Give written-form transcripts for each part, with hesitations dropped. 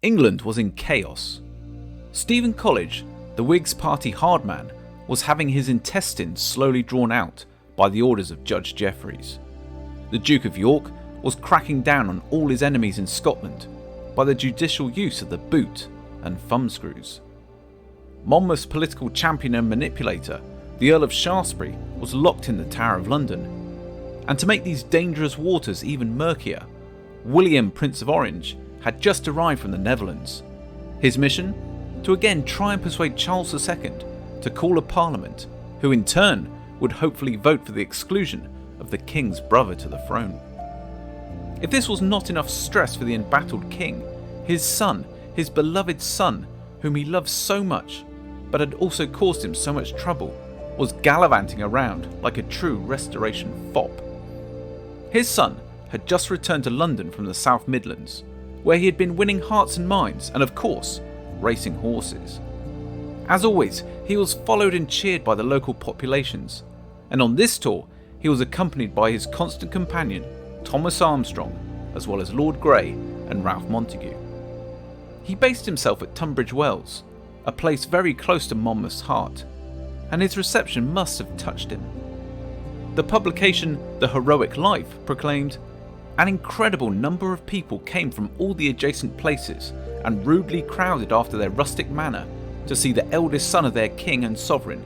England was in chaos. Stephen Coleridge, the Whigs' party hardman, was having his intestines slowly drawn out by the orders of Judge Jeffreys. The Duke of York was cracking down on all his enemies in Scotland by the judicial use of the boot and thumbscrews. Monmouth's political champion and manipulator, the Earl of Shaftesbury, was locked in the Tower of London. And to make these dangerous waters even murkier, William, Prince of Orange, had just arrived from the Netherlands. His mission? To again try and persuade Charles II to call a parliament, who in turn would hopefully vote for the exclusion of the king's brother to the throne. If this was not enough stress for the embattled king, his son, his beloved son, whom he loved so much, but had also caused him so much trouble, was gallivanting around like a true Restoration fop. His son had just returned to London from the South Midlands, where he had been winning hearts and minds and, of course, racing horses. As always, he was followed and cheered by the local populations, and on this tour he was accompanied by his constant companion, Thomas Armstrong, as well as Lord Grey and Ralph Montague. He based himself at Tunbridge Wells, a place very close to Monmouth's heart, and his reception must have touched him. The publication The Heroic Life proclaimed, "An incredible number of people came from all the adjacent places and rudely crowded after their rustic manner to see the eldest son of their king and sovereign,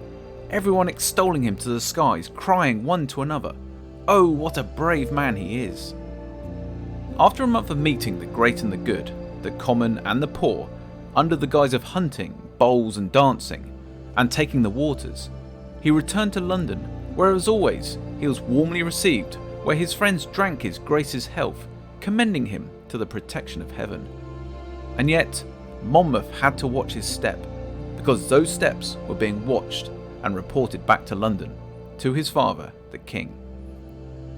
everyone extolling him to the skies, crying one to another, 'Oh, what a brave man he is!'" After a month of meeting the great and the good, the common and the poor, under the guise of hunting, bowls and dancing, and taking the waters, he returned to London, where as always he was warmly received, where his friends drank his Grace's health, commending him to the protection of heaven. And yet, Monmouth had to watch his step, because those steps were being watched and reported back to London, to his father, the King.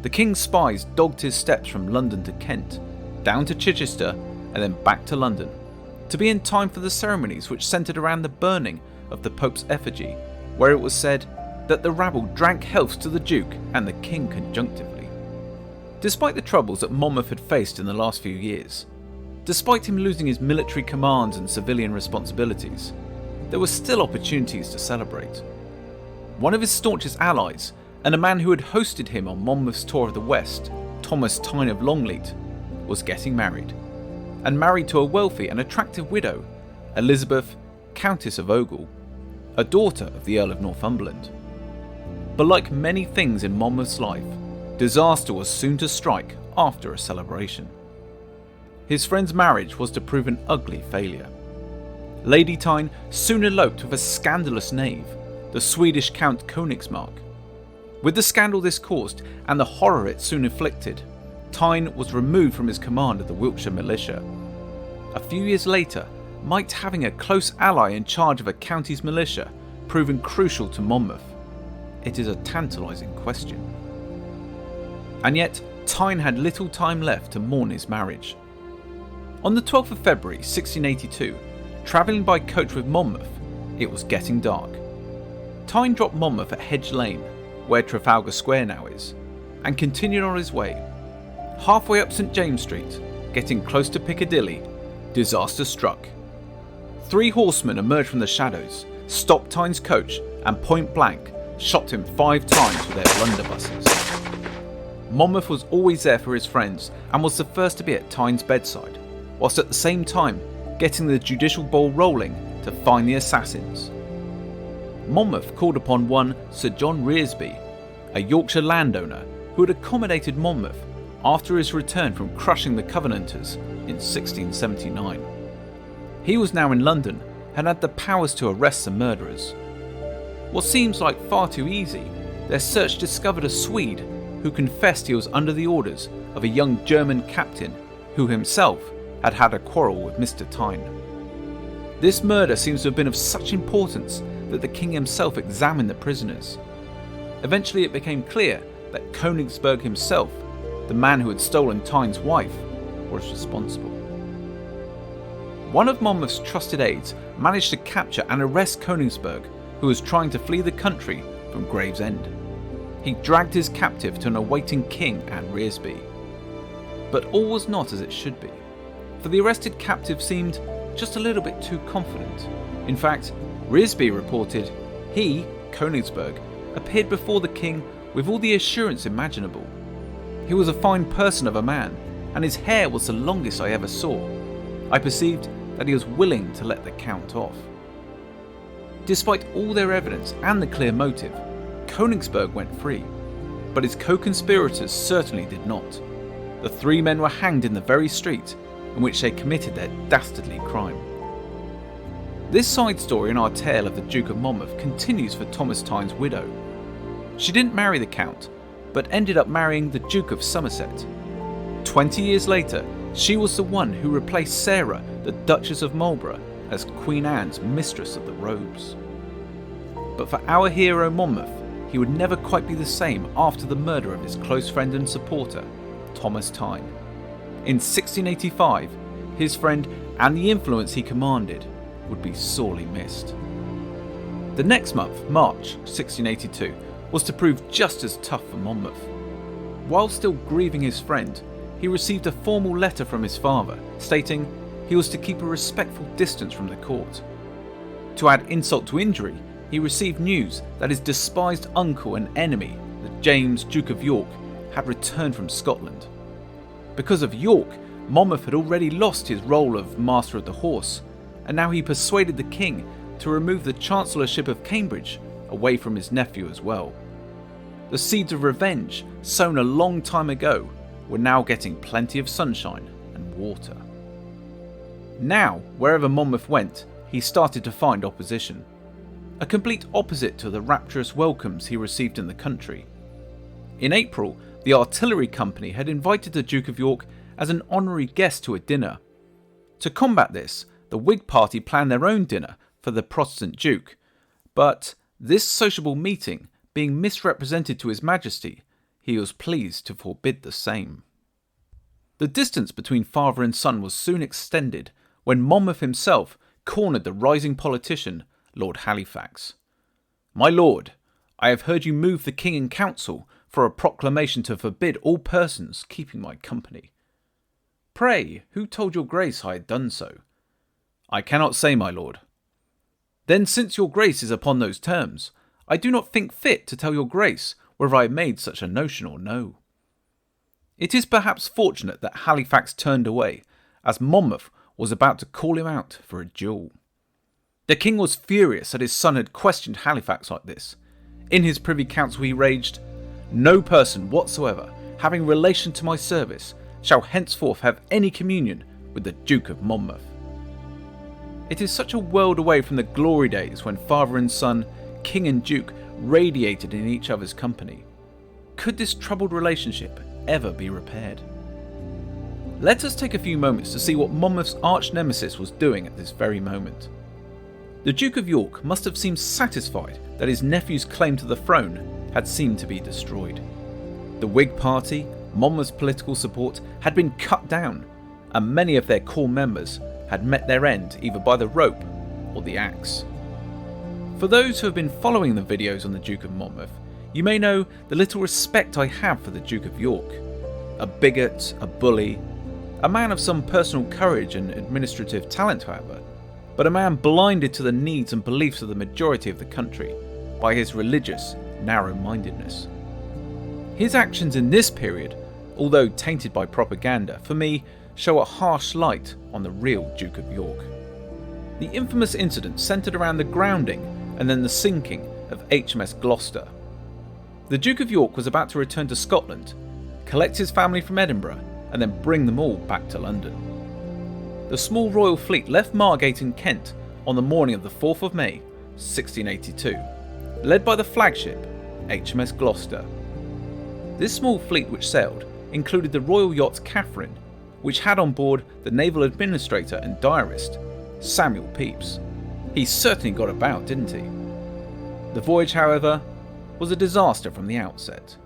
The King's spies dogged his steps from London to Kent, down to Chichester, and then back to London, to be in time for the ceremonies which centred around the burning of the Pope's effigy, where it was said that the rabble drank healths to the Duke and the King conjunctively. Despite the troubles that Monmouth had faced in the last few years, despite him losing his military commands and civilian responsibilities, there were still opportunities to celebrate. One of his staunchest allies, and a man who had hosted him on Monmouth's tour of the West, Thomas Tyne of Longleat, was getting married, and married to a wealthy and attractive widow, Elizabeth, Countess of Ogle, a daughter of the Earl of Northumberland. But like many things in Monmouth's life, disaster was soon to strike after a celebration. His friend's marriage was to prove an ugly failure. Lady Tyne soon eloped with a scandalous knave, the Swedish Count Königsmark. With the scandal this caused and the horror it soon inflicted, Tyne was removed from his command of the Wiltshire militia. A few years later, might having a close ally in charge of a county's militia proven crucial to Monmouth? It is a tantalising question. And yet, Tyne had little time left to mourn his marriage. On the 12th of February 1682, travelling by coach with Monmouth, it was getting dark. Tyne dropped Monmouth at Hedge Lane, where Trafalgar Square now is, and continued on his way. Halfway up St James Street, getting close to Piccadilly, disaster struck. 3 horsemen emerged from the shadows, stopped Tyne's coach, and point blank shot him 5 times with their blunderbusses. Monmouth was always there for his friends and was the first to be at Tyne's bedside, whilst at the same time getting the judicial ball rolling to find the assassins. Monmouth called upon one Sir John Reresby, a Yorkshire landowner who had accommodated Monmouth after his return from crushing the Covenanters in 1679. He was now in London and had the powers to arrest the murderers. What seems like far too easy, their search discovered a Swede who confessed he was under the orders of a young German captain who himself had had a quarrel with Mr. Tyne. This murder seems to have been of such importance that the king himself examined the prisoners. Eventually it became clear that Königsberg himself, the man who had stolen Tyne's wife, was responsible. One of Monmouth's trusted aides managed to capture and arrest Königsberg, who was trying to flee the country from Gravesend. He dragged his captive to an awaiting king and Reresby. But all was not as it should be. for the arrested captive seemed just a little bit too confident. In fact, Risby reported he, Königsberg, appeared before the king with all the assurance imaginable. He was a fine person of a man, and his hair was the longest I ever saw. I perceived that he was willing to let the count off. Despite all their evidence and the clear motive, Königsberg went free, but his co-conspirators certainly did not. The three men were hanged in the very street in which they committed their dastardly crime. This side story in our tale of the Duke of Monmouth continues for Thomas Tyne's widow. She didn't marry the Count, but ended up marrying the Duke of Somerset. 20 years later, she was the one who replaced Sarah, the Duchess of Marlborough, as Queen Anne's mistress of the robes. But for our hero Monmouth, he would never quite be the same after the murder of his close friend and supporter, Thomas Tyne. In 1685, his friend and the influence he commanded would be sorely missed. The next month, March 1682, was to prove just as tough for Monmouth. While still grieving his friend, he received a formal letter from his father stating he was to keep a respectful distance from the court. To add insult to injury, he received news that his despised uncle and enemy, the James Duke of York, had returned from Scotland. Because of York, Monmouth had already lost his role of Master of the Horse, and now he persuaded the king to remove the Chancellorship of Cambridge away from his nephew as well. The seeds of revenge, sown a long time ago, were now getting plenty of sunshine and water. Now, wherever Monmouth went, he started to find opposition. A complete opposite to the rapturous welcomes he received in the country. In April, the artillery company had invited the Duke of York as an honorary guest to a dinner. To combat this, the Whig party planned their own dinner for the Protestant Duke, but this sociable meeting being misrepresented to His Majesty, he was pleased to forbid the same. The distance between father and son was soon extended when Monmouth himself cornered the rising politician, Lord Halifax. "My lord, I have heard you move the king in council for a proclamation to forbid all persons keeping my company. Pray, who told your grace I had done so?" "I cannot say, my lord." "Then since your grace is upon those terms, I do not think fit to tell your grace whether I made such a notion or no." It is perhaps fortunate that Halifax turned away, as Monmouth was about to call him out for a duel. The king was furious that his son had questioned Halifax like this. In his privy council he raged, "No person whatsoever, having relation to my service, shall henceforth have any communion with the Duke of Monmouth." It is such a world away from the glory days when father and son, king and duke, radiated in each other's company. Could this troubled relationship ever be repaired? Let us take a few moments to see what Monmouth's arch-nemesis was doing at this very moment. The Duke of York must have seemed satisfied that his nephew's claim to the throne had seemed to be destroyed. The Whig party, Monmouth's political support, had been cut down, and many of their core members had met their end either by the rope or the axe. For those who have been following the videos on the Duke of Monmouth, you may know the little respect I have for the Duke of York. A bigot, a bully, a man of some personal courage and administrative talent however, but a man blinded to the needs and beliefs of the majority of the country by his religious narrow-mindedness. His actions in this period, although tainted by propaganda, for me show a harsh light on the real Duke of York. The infamous incident centred around the grounding and then the sinking of HMS Gloucester. The Duke of York was about to return to Scotland, collect his family from Edinburgh, and then bring them all back to London. The small royal fleet left Margate in Kent on the morning of the 4th of May, 1682, led by the flagship HMS Gloucester. This small fleet which sailed included the royal yacht Catherine, which had on board the naval administrator and diarist, Samuel Pepys. He certainly got about, didn't he? The voyage, however, was a disaster from the outset.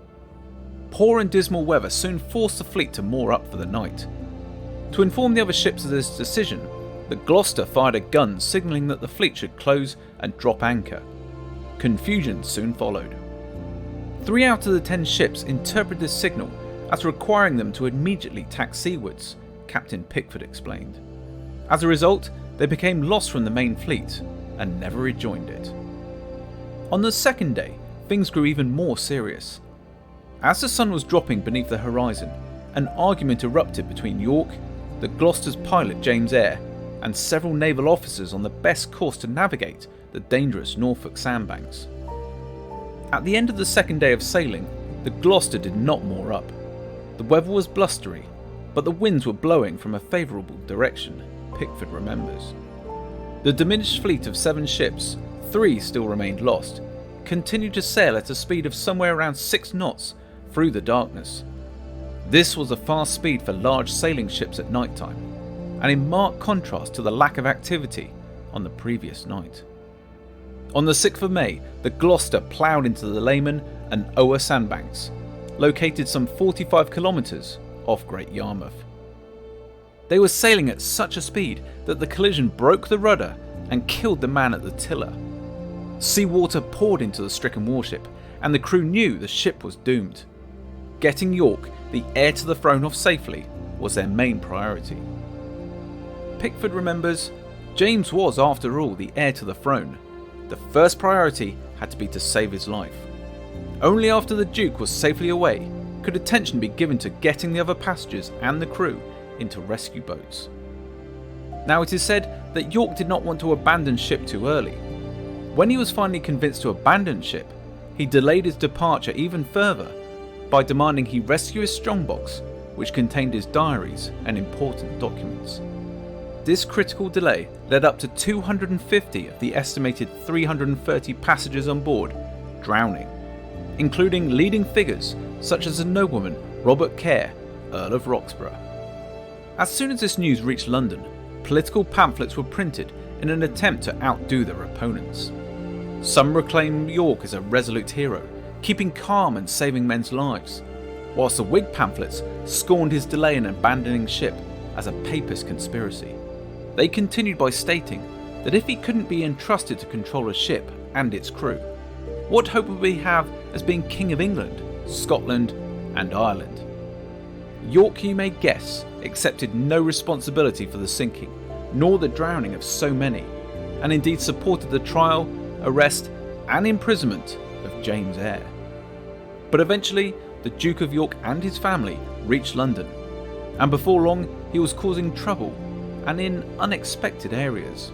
Poor and dismal weather soon forced the fleet to moor up for the night. To inform the other ships of this decision, the Gloucester fired a gun signalling that the fleet should close and drop anchor. Confusion soon followed. 3 out of the 10 ships interpreted this signal as requiring them to immediately tack seawards, Captain Pickford explained. As a result, they became lost from the main fleet and never rejoined it. On the second day, things grew even more serious. As the sun was dropping beneath the horizon, an argument erupted between York, the Gloucester's pilot James Eyre, and several naval officers on the best course to navigate the dangerous Norfolk sandbanks. At the end of the second day of sailing, the Gloucester did not moor up. The weather was blustery, but the winds were blowing from a favourable direction, Pickford remembers. The diminished fleet of 7 ships, 3 still remained lost, continued to sail at a speed of somewhere around 6 knots through the darkness. This was a fast speed for large sailing ships at night time, and in marked contrast to the lack of activity on the previous night. On the 6th of May, the Gloucester ploughed into the Leyman and Ower sandbanks, located some 45 kilometres off Great Yarmouth. They were sailing at such a speed that the collision broke the rudder and killed the man at the tiller. Seawater poured into the stricken warship, and the crew knew the ship was doomed. Getting York, the heir to the throne, off safely was their main priority. Pickford remembers, James was, after all, the heir to the throne. The first priority had to be to save his life. Only after the Duke was safely away could attention be given to getting the other passengers and the crew into rescue boats. Now it is said that York did not want to abandon ship too early. When he was finally convinced to abandon ship, he delayed his departure even further by demanding he rescue his strongbox, which contained his diaries and important documents. This critical delay led up to 250 of the estimated 330 passengers on board drowning, including leading figures such as the nobleman Robert Kerr, Earl of Roxburgh. As soon as this news reached London, political pamphlets were printed in an attempt to outdo their opponents. Some proclaimed York as a resolute hero, keeping calm and saving men's lives, whilst the Whig pamphlets scorned his delay in abandoning ship as a papist conspiracy. They continued by stating that if he couldn't be entrusted to control a ship and its crew, what hope would we have as being King of England, Scotland and Ireland? York, you may guess, accepted no responsibility for the sinking, nor the drowning of so many, and indeed supported the trial, arrest and imprisonment of James Eyre. But eventually, the Duke of York and his family reached London, and before long he was causing trouble, and in unexpected areas.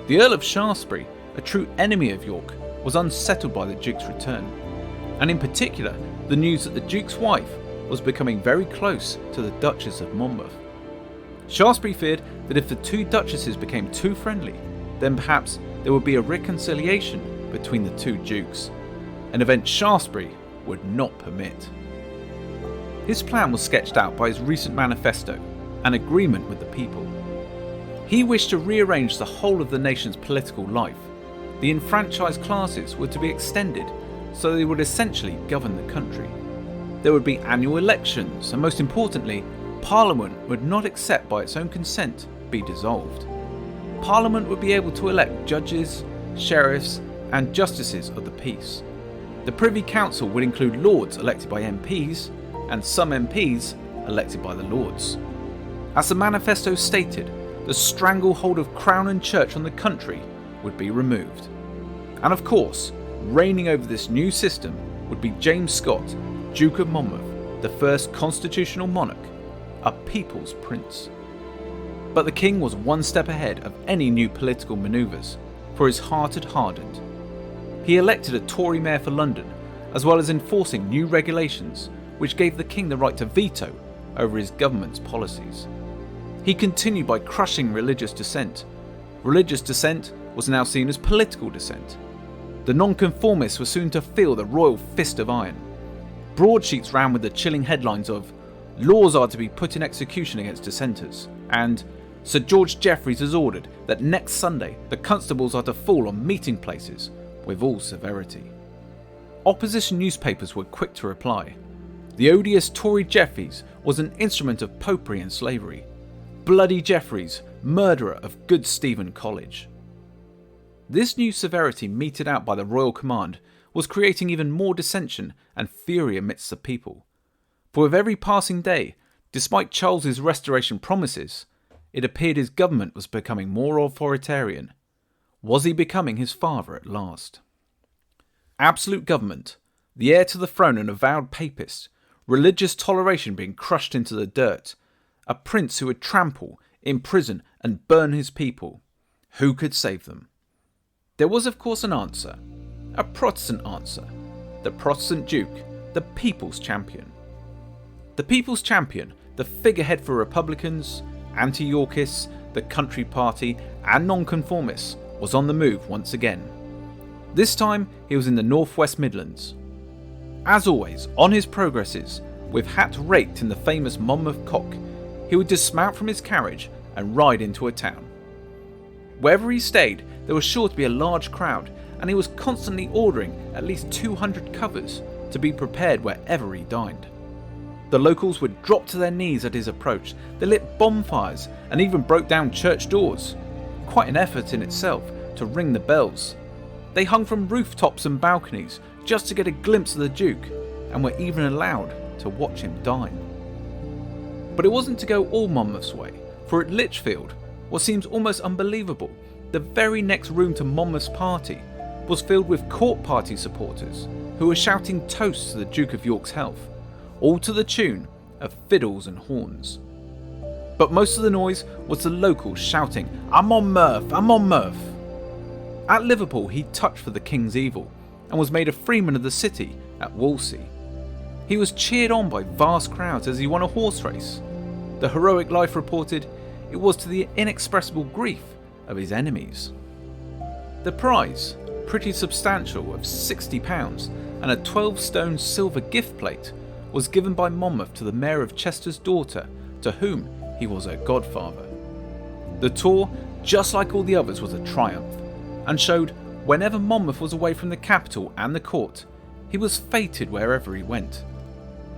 The Earl of Shaftesbury, a true enemy of York, was unsettled by the Duke's return, and in particular the news that the Duke's wife was becoming very close to the Duchess of Monmouth. Shaftesbury feared that if the two duchesses became too friendly, then perhaps there would be a reconciliation between the two dukes, an event Shaftesbury would not permit. His plan was sketched out by his recent manifesto, an agreement with the people. He wished to rearrange the whole of the nation's political life. The enfranchised classes were to be extended so they would essentially govern the country. There would be annual elections, and most importantly, Parliament would not, except by its own consent, be dissolved. Parliament would be able to elect judges, sheriffs and justices of the peace. The Privy Council would include lords elected by MPs and some MPs elected by the lords. As the manifesto stated, the stranglehold of Crown and Church on the country would be removed. And of course, reigning over this new system would be James Scott, Duke of Monmouth, the first constitutional monarch, a people's prince. But the king was one step ahead of any new political manoeuvres, for his heart had hardened. He elected a Tory mayor for London, as well as enforcing new regulations which gave the king the right to veto over his government's policies. He continued by crushing religious dissent. Religious dissent was now seen as political dissent. The non-conformists were soon to feel the royal fist of iron. Broadsheets ran with the chilling headlines of "Laws are to be put in execution against dissenters" and "Sir George Jeffreys has ordered that next Sunday the constables are to fall on meeting places with all severity." Opposition newspapers were quick to reply. The odious Tory Jeffreys was an instrument of popery and slavery. Bloody Jeffreys, murderer of good Stephen College. This new severity meted out by the royal command was creating even more dissension and fury amidst the people. For with every passing day, Despite Charles's restoration promises, it appeared his government was becoming more authoritarian. Was he becoming his father at last? Absolute government, the heir to the throne an avowed papist, religious toleration being crushed into the dirt, a prince who would trample, imprison and burn his people. Who could save them? There was of course an answer, a Protestant answer, the Protestant Duke, the people's champion. The people's champion, the figurehead for Republicans, anti-Yorkists, the Country Party and non-conformists, was on the move once again. This time he was in the Northwest Midlands. As always, on his progresses, with hat raked in the famous Monmouth cock, he would dismount from his carriage and ride into a town. Wherever he stayed, there was sure to be a large crowd, and he was constantly ordering at least 200 covers to be prepared wherever he dined. The locals would drop to their knees at his approach, they lit bonfires and even broke down church doors. Quite an effort in itself to ring the bells. They hung from rooftops and balconies just to get a glimpse of the Duke, and were even allowed to watch him dine. But it wasn't to go all Monmouth's way, for at Lichfield, what seems almost unbelievable, the very next room to Monmouth's party was filled with court party supporters who were shouting toasts to the Duke of York's health, all to the tune of fiddles and horns. But most of the noise was the locals shouting, "I'm on Monmouth, I'm on Monmouth." At Liverpool he touched for the King's evil and was made a freeman of the city at Wolsey. He was cheered on by vast crowds as he won a horse race. The heroic life reported, it was to the inexpressible grief of his enemies. The prize, pretty substantial, of £60 and a 12-stone silver gift plate, was given by Monmouth to the Mayor of Chester's daughter, to whom he was her godfather. The tour, just like all the others, was a triumph, and showed whenever Monmouth was away from the capital and the court, he was feted wherever he went.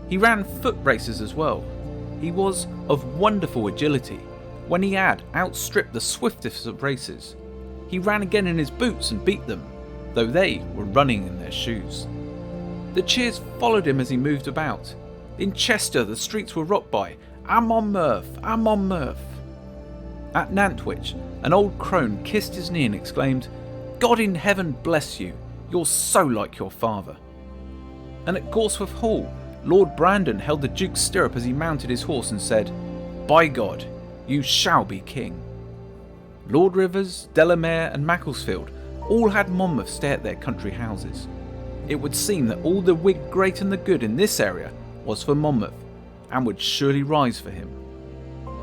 He ran foot races as well. He was of wonderful agility, when he had outstripped the swiftest of races. He ran again in his boots and beat them, though they were running in their shoes. The cheers followed him as he moved about. In Chester the streets were rocked by, "I'm on Monmouth, I'm on Monmouth." At Nantwich, an old crone kissed his knee and exclaimed, "God in heaven bless you, you're so like your father." And at Gorsworth Hall, Lord Brandon held the Duke's stirrup as he mounted his horse and said, "By God, you shall be king." Lord Rivers, Delamere and Macclesfield all had Monmouth stay at their country houses. It would seem that all the Whig great and the good in this area was for Monmouth, and would surely rise for him.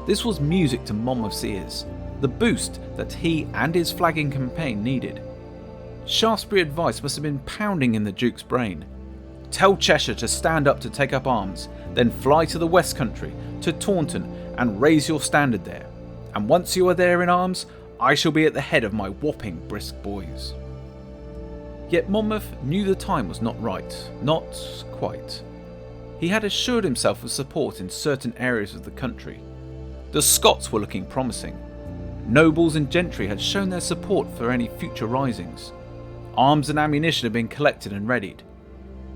This was music to Monmouth's ears, the boost that he and his flagging campaign needed. Shaftesbury advice must have been pounding in the Duke's brain. Tell Cheshire to stand up to take up arms, then fly to the West Country, to Taunton, and raise your standard there. And once you are there in arms, I shall be at the head of my whopping brisk boys. Yet Monmouth knew the time was not right, not quite. He had assured himself of support in certain areas of the country. The Scots were looking promising. Nobles and gentry had shown their support for any future risings. Arms and ammunition had been collected and readied.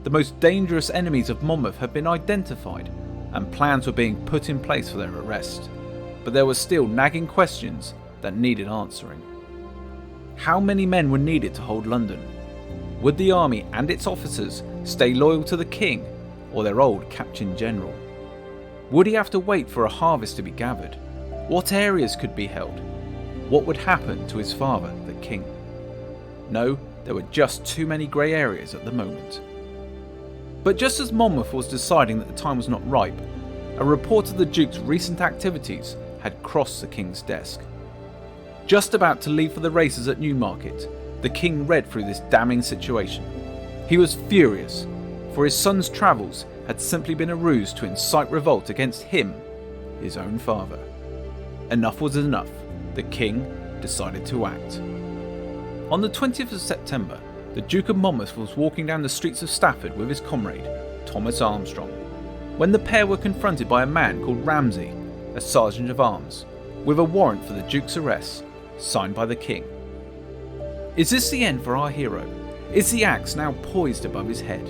The most dangerous enemies of Monmouth had been identified, and plans were being put in place for their arrest. But there were still nagging questions that needed answering. How many men were needed to hold London? Would the army and its officers stay loyal to the king or their old captain general? Would he have to wait for a harvest to be gathered? What areas could be held? What would happen to his father, the king? No, there were just too many grey areas at the moment. But just as Monmouth was deciding that the time was not ripe, a report of the Duke's recent activities had crossed the king's desk. Just about to leave for the races at Newmarket, the king read through this damning situation. He was furious, for his son's travels had simply been a ruse to incite revolt against him, his own father. Enough was enough. The king decided to act. On the 20th of September, the Duke of Monmouth was walking down the streets of Stafford with his comrade, Thomas Armstrong, when the pair were confronted by a man called Ramsay, a sergeant of arms, with a warrant for the Duke's arrest, signed by the king. Is this the end for our hero? Is the axe now poised above his head?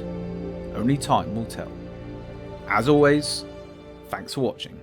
Only time will tell. As always, Thanks for watching.